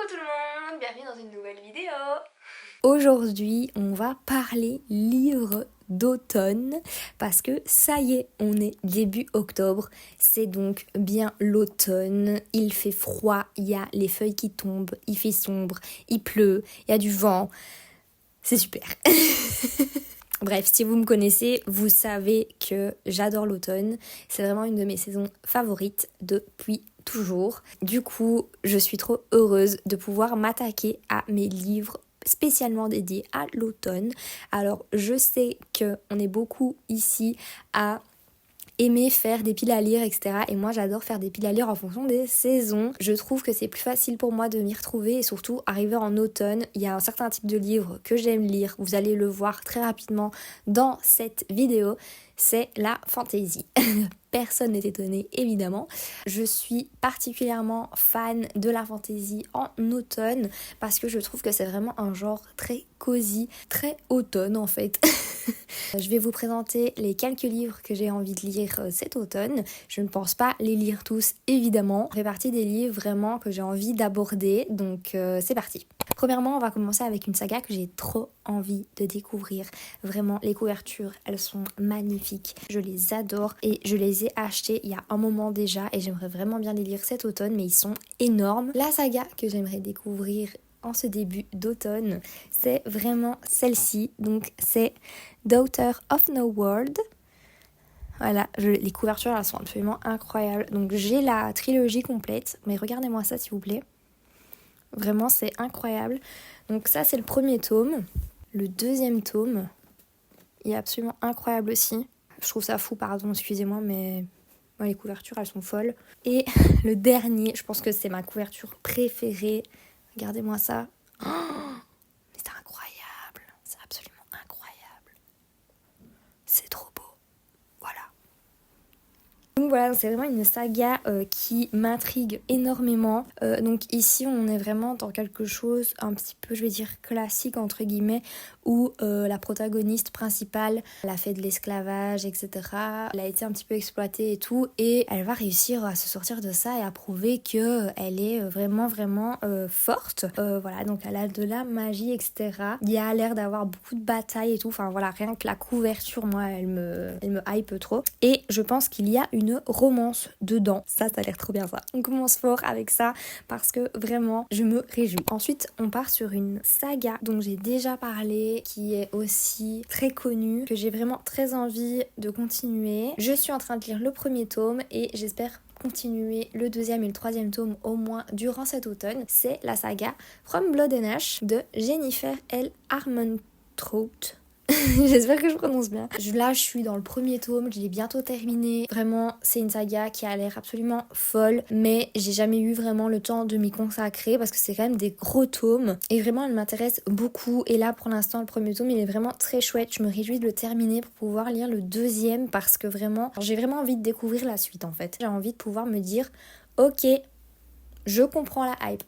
tout le monde, bienvenue dans une nouvelle vidéo. Aujourd'hui, on va parler livre d'automne parce que ça y est, on est début octobre, c'est donc bien l'automne, il fait froid, il y a les feuilles qui tombent, il fait sombre, il pleut, il y a du vent, c'est super. Bref, si vous me connaissez, vous savez que j'adore l'automne, c'est vraiment une de mes saisons favorites depuis toujours. Du coup, je suis trop heureuse de pouvoir m'attaquer à mes livres spécialement dédiés à l'automne. Alors, je sais qu'on est beaucoup ici à aimer faire des piles à lire, etc. Et moi, j'adore faire des piles à lire en fonction des saisons. Je trouve que c'est plus facile pour moi de m'y retrouver et surtout, arriver en automne, il y a un certain type de livre que j'aime lire. Vous allez le voir très rapidement dans cette vidéo. C'est la fantasy. Personne n'est étonné, évidemment. Je suis particulièrement fan de la fantasy en automne parce que je trouve que c'est vraiment un genre très cosy, très automne en fait. Je vais vous présenter les quelques livres que j'ai envie de lire cet automne. Je ne pense pas les lire tous, évidemment. Ça fait partie des livres vraiment que j'ai envie d'aborder, donc c'est parti. Premièrement, on va commencer avec une saga que j'ai trop envie de découvrir. Vraiment, les couvertures, elles sont magnifiques. Je les adore et je les ai achetées il y a un moment déjà et j'aimerais vraiment bien les lire cet automne, mais ils sont énormes. La saga que j'aimerais découvrir en ce début d'automne, c'est vraiment celle-ci. Donc, c'est Daughter of No World. Voilà, les couvertures, elles sont absolument incroyables. Donc, j'ai la trilogie complète, mais regardez-moi ça, s'il vous plaît. Vraiment, c'est incroyable. Donc ça, c'est le premier tome. Le deuxième tome, il est absolument incroyable aussi. Je trouve ça fou, pardon, excusez-moi, mais les couvertures, elles sont folles. Et le dernier, je pense que c'est ma couverture préférée. Regardez-moi ça. Oh, mais c'est incroyable. C'est absolument incroyable. C'est trop beau. Voilà. Donc voilà, c'est vraiment une saga qui m'intrigue énormément. Donc ici, on est vraiment dans quelque chose un petit peu, je vais dire, classique entre guillemets, où la protagoniste principale, elle a fait de l'esclavage, etc. Elle a été un petit peu exploitée et tout, et elle va réussir à se sortir de ça et à prouver qu'elle est vraiment forte. Voilà, donc elle a de la magie, etc. Il y a l'air d'avoir beaucoup de batailles et tout. Enfin voilà, rien que la couverture, moi, elle me hype trop. Et je pense qu'il y a une romance dedans. Ça a l'air trop bien ça. On commence fort avec ça parce que vraiment, je me réjouis. Ensuite, on part sur une saga dont j'ai déjà parlé, qui est aussi très connue, que j'ai vraiment très envie de continuer. Je suis en train de lire le premier tome et j'espère continuer le deuxième et le troisième tome au moins durant cet automne. C'est la saga From Blood and Ash de Jennifer L. Armentrout. J'espère que je prononce bien. Là, je suis dans le premier tome, je l'ai bientôt terminé. Vraiment, c'est une saga qui a l'air absolument folle, mais j'ai jamais eu vraiment le temps de m'y consacrer parce que c'est quand même des gros tomes. Et vraiment, elle m'intéresse beaucoup. Et là, pour l'instant, le premier tome, il est vraiment très chouette. Je me réjouis de le terminer pour pouvoir lire le deuxième parce que vraiment, j'ai vraiment envie de découvrir la suite en fait. J'ai envie de pouvoir me dire, ok, je comprends la hype.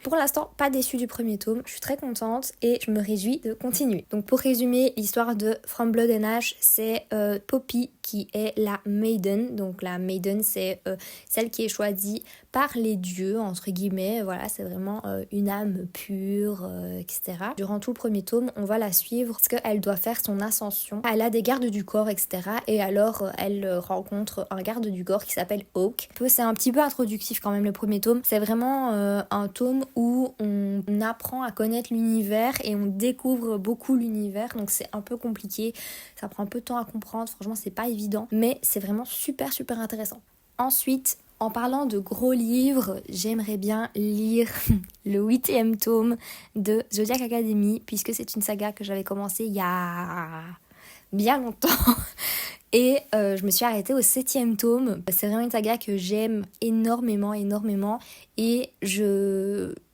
Pour l'instant, pas déçue du premier tome, je suis très contente et je me réjouis de continuer. Donc pour résumer, l'histoire de From Blood and Ash, c'est Poppy qui est la Maiden. Donc la Maiden, c'est celle qui est choisie par les dieux, entre guillemets. Voilà, c'est vraiment une âme pure, etc. Durant tout le premier tome, on va la suivre parce qu'elle doit faire son ascension. Elle a des gardes du corps, etc. Et alors, elle rencontre un garde du corps qui s'appelle Hawk. C'est un petit peu introductif quand même le premier tome. C'est vraiment un tome où on apprend à connaître l'univers et on découvre beaucoup l'univers. Donc c'est un peu compliqué. Ça prend un peu de temps à comprendre. Franchement, c'est pas évident. Mais c'est vraiment super intéressant. Ensuite, en parlant de gros livres, j'aimerais bien lire le 8e tome de Zodiac Academy, puisque c'est une saga que j'avais commencé il y a bien longtemps. Et je me suis arrêtée au 7e tome. C'est vraiment une saga que j'aime énormément. Et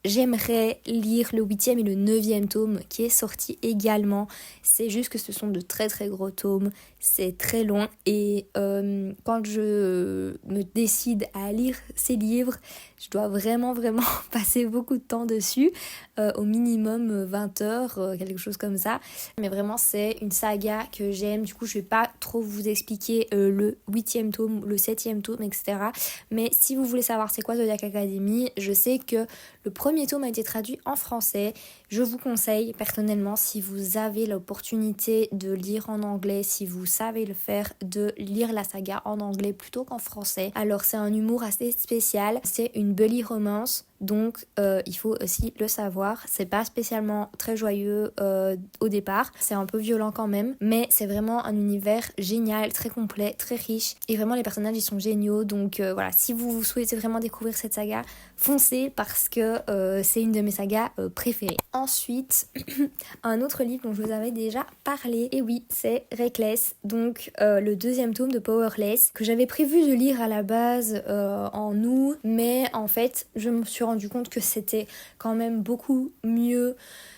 j'aimerais lire le 8e et le 9e tome qui est sorti également. C'est juste que ce sont de très gros tomes. C'est très long. Et quand je me décide à lire ces livres, je dois vraiment passer beaucoup de temps dessus. Au minimum 20 heures, quelque chose comme ça. Mais vraiment, c'est une saga que j'aime. Du coup, je vais pas trop vous expliquer le 8e tome, le 7e tome, etc. Mais si vous voulez savoir c'est quoi Zodiac Academy, je sais que Le premier tome a été traduit en français. Je vous conseille personnellement, si vous avez l'opportunité de lire en anglais, si vous savez le faire, de lire la saga en anglais plutôt qu'en français. Alors c'est un humour assez spécial, c'est une bully romance. Donc il faut aussi le savoir, c'est pas spécialement très joyeux au départ, c'est un peu violent quand même, mais c'est vraiment un univers génial, très complet, très riche, et vraiment les personnages ils sont géniaux. Donc voilà, si vous souhaitez vraiment découvrir cette saga, foncez parce que c'est une de mes sagas préférées. Ensuite, un autre livre dont je vous avais déjà parlé, et oui, c'est Reckless, donc le deuxième tome de Powerless, que j'avais prévu de lire à la base en août, mais en fait je me suis rendu compte que c'était quand même beaucoup mieux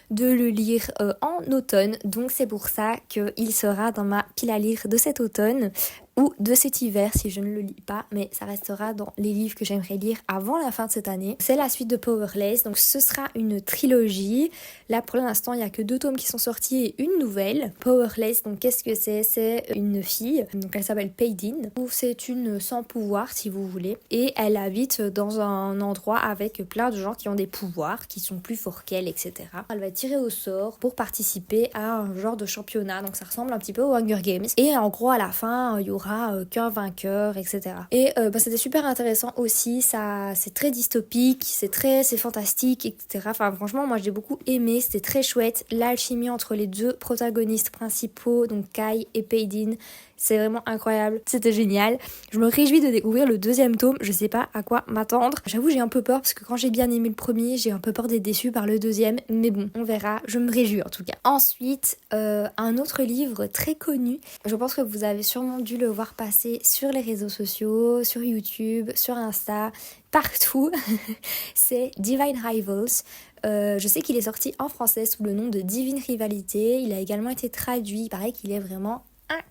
de le lire en automne, donc c'est pour ça qu'il sera dans ma pile à lire de cet automne ou de cet hiver si je ne le lis pas, mais ça restera dans les livres que j'aimerais lire avant la fin de cette année. C'est la suite de Powerless, donc ce sera une trilogie. Là pour l'instant il n'y a que 2 tomes qui sont sortis et une nouvelle. Powerless, donc qu'est-ce que c'est? C'est une fille, donc elle s'appelle Paydin, ou c'est une sans pouvoir si vous voulez, et elle habite dans un endroit avec plein de gens qui ont des pouvoirs, qui sont plus forts qu'elle, etc. Elle va être tirée au sort pour participer à un genre de championnat, donc ça ressemble un petit peu aux Hunger Games, et en gros à la fin il y aura qu'un vainqueur, etc. Et c'était super intéressant aussi, ça, c'est très dystopique, c'est fantastique, etc. Enfin franchement moi j'ai beaucoup aimé, c'était très chouette, l'alchimie entre les 2 protagonistes principaux, donc Kai et Paydin, c'est vraiment incroyable, c'était génial. Je me réjouis de découvrir le 2e tome, je sais pas à quoi m'attendre. J'avoue j'ai un peu peur parce que quand j'ai bien aimé le premier, j'ai un peu peur d'être déçue par le 2e, mais bon, on verra, je me réjouis en tout cas. Ensuite, un autre livre très connu, je pense que vous avez sûrement dû le voir passer sur les réseaux sociaux, sur YouTube, sur Insta, partout, c'est Divine Rivals. Je sais qu'il est sorti en français sous le nom de Divine Rivalité, il a également été traduit, il paraît qu'il est vraiment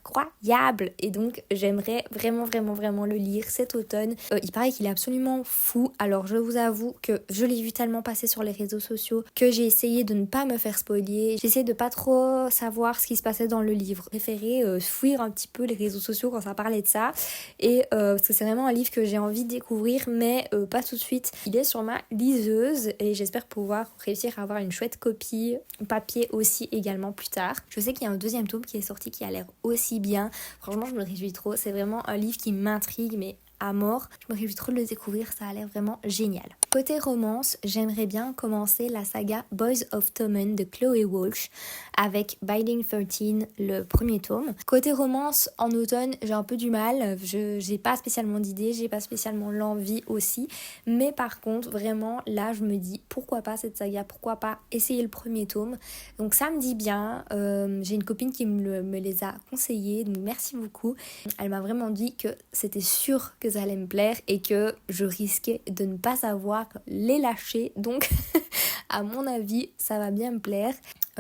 incroyable et donc j'aimerais vraiment le lire cet automne. Il paraît qu'il est absolument fou, alors je vous avoue que je l'ai vu tellement passer sur les réseaux sociaux que j'ai essayé de ne pas me faire spoiler, j'ai essayé de pas trop savoir ce qui se passait dans le livre, j'ai préféré fuir un petit peu les réseaux sociaux quand ça parlait de ça, et parce que c'est vraiment un livre que j'ai envie de découvrir mais pas tout de suite. Il est sur ma liseuse et j'espère pouvoir réussir à avoir une chouette copie papier aussi également plus tard. Je sais qu'il y a un 2e tome qui est sorti qui a l'air aussi bien, franchement je me réjouis trop, c'est vraiment un livre qui m'intrigue mais à mort, je me réjouis trop de le découvrir, ça a l'air vraiment génial. Côté romance, j'aimerais bien commencer la saga Boys of Tommen de Chloé Walsh avec Binding 13, le 1er tome. Côté romance, en automne, j'ai un peu du mal, j'ai pas spécialement d'idées, j'ai pas spécialement l'envie aussi, mais par contre, vraiment, là, je me dis, pourquoi pas cette saga, pourquoi pas essayer le 1er tome. Donc ça me dit bien, j'ai une copine qui me les a conseillés, donc merci beaucoup. Elle m'a vraiment dit que c'était sûr que ça allait me plaire et que je risquais de ne pas savoir les lâcher, donc à mon avis ça va bien me plaire.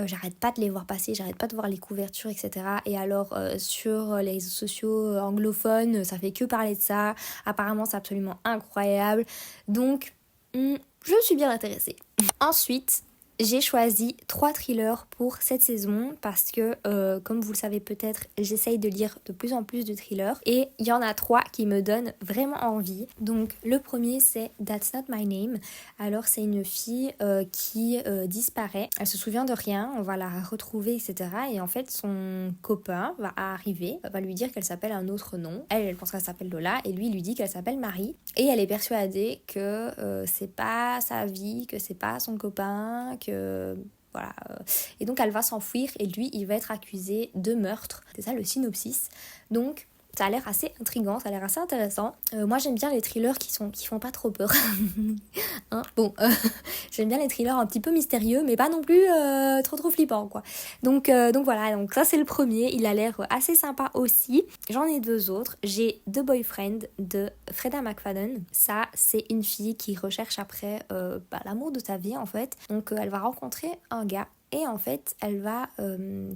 J'arrête pas de les voir passer, j'arrête pas de voir les couvertures, etc. Et alors sur les réseaux sociaux anglophones, ça fait que parler de ça, apparemment c'est absolument incroyable, donc je suis bien intéressée. Ensuite, j'ai choisi 3 thrillers pour cette saison parce que, comme vous le savez peut-être, j'essaye de lire de plus en plus de thrillers et il y en a 3 qui me donnent vraiment envie. Donc le premier c'est That's Not My Name. Alors c'est une fille qui disparaît, elle se souvient de rien, on va la retrouver, etc. Et en fait son copain va arriver, va lui dire qu'elle s'appelle un autre nom. Elle pense qu'elle s'appelle Lola et lui il lui dit qu'elle s'appelle Marie. Et elle est persuadée que c'est pas sa vie, que c'est pas son copain, que voilà. Et donc elle va s'enfuir et lui il va être accusé de meurtre. C'est ça le synopsis. Donc ça a l'air assez intriguant, ça a l'air assez intéressant. Moi j'aime bien les thrillers qui font pas trop peur. Hein, bon, j'aime bien les thrillers un petit peu mystérieux, mais pas non plus trop flippants quoi. Donc voilà, donc ça c'est le premier, il a l'air assez sympa aussi. J'en ai 2 autres. J'ai The Boyfriend de Freda McFadden. Ça c'est une fille qui recherche après l'amour de sa vie en fait. Donc elle va rencontrer un gars. Et en fait, elle va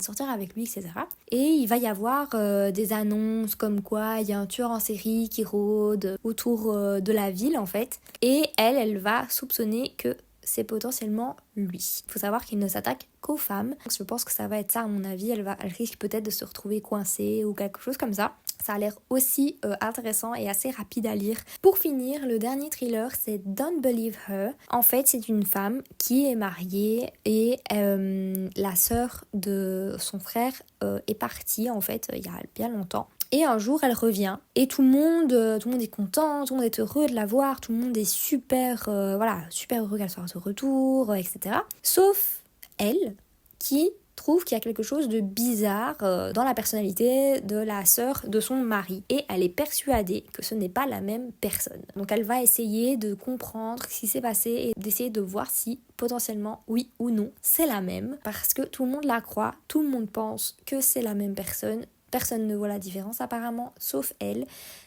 sortir avec lui, etc. Et il va y avoir des annonces comme quoi il y a un tueur en série qui rôde autour de la ville, en fait. Et elle va soupçonner que c'est potentiellement lui. Il faut savoir qu'il ne s'attaque qu'aux femmes. Donc je pense que ça va être ça à mon avis. Elle risque peut-être de se retrouver coincée ou quelque chose comme ça. Ça a l'air aussi intéressant et assez rapide à lire. Pour finir, le dernier thriller, c'est Don't Believe Her. En fait, c'est une femme qui est mariée et la sœur de son frère est partie, en fait, il y a bien longtemps. Et un jour, elle revient et tout le monde est content, tout le monde est heureux de la voir, tout le monde est super heureux qu'elle soit de retour, etc. Sauf elle, qui trouve qu'il y a quelque chose de bizarre dans la personnalité de la sœur de son mari. Et elle est persuadée que ce n'est pas la même personne. Donc elle va essayer de comprendre ce qui s'est passé et d'essayer de voir si potentiellement, oui ou non, c'est la même. Parce que tout le monde la croit, tout le monde pense que c'est la même personne. Personne ne voit la différence apparemment, sauf elle.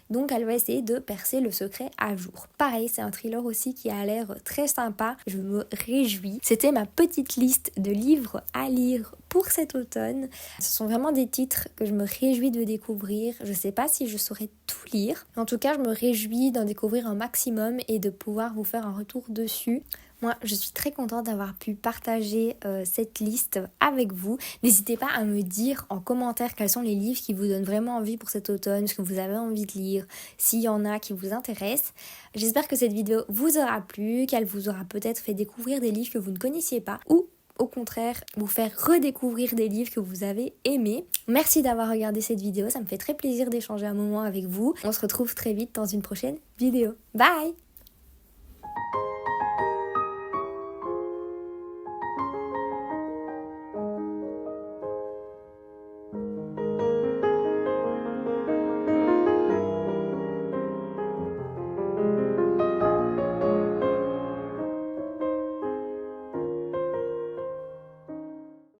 Donc elle va essayer de percer le secret à jour. Pareil, c'est un thriller aussi qui a l'air très sympa. Je me réjouis. C'était ma petite liste de livres à lire pour cet automne. Ce sont vraiment des titres que je me réjouis de découvrir. Je sais pas si je saurais tout lire. En tout cas, je me réjouis d'en découvrir un maximum et de pouvoir vous faire un retour dessus. Moi, je suis très contente d'avoir pu partager cette liste avec vous. N'hésitez pas à me dire en commentaire quels sont les livres qui vous donnent vraiment envie pour cet automne, ce que vous avez envie de lire, s'il y en a qui vous intéressent. J'espère que cette vidéo vous aura plu, qu'elle vous aura peut-être fait découvrir des livres que vous ne connaissiez pas ou au contraire vous faire redécouvrir des livres que vous avez aimés. Merci d'avoir regardé cette vidéo, ça me fait très plaisir d'échanger un moment avec vous. On se retrouve très vite dans une prochaine vidéo. Bye!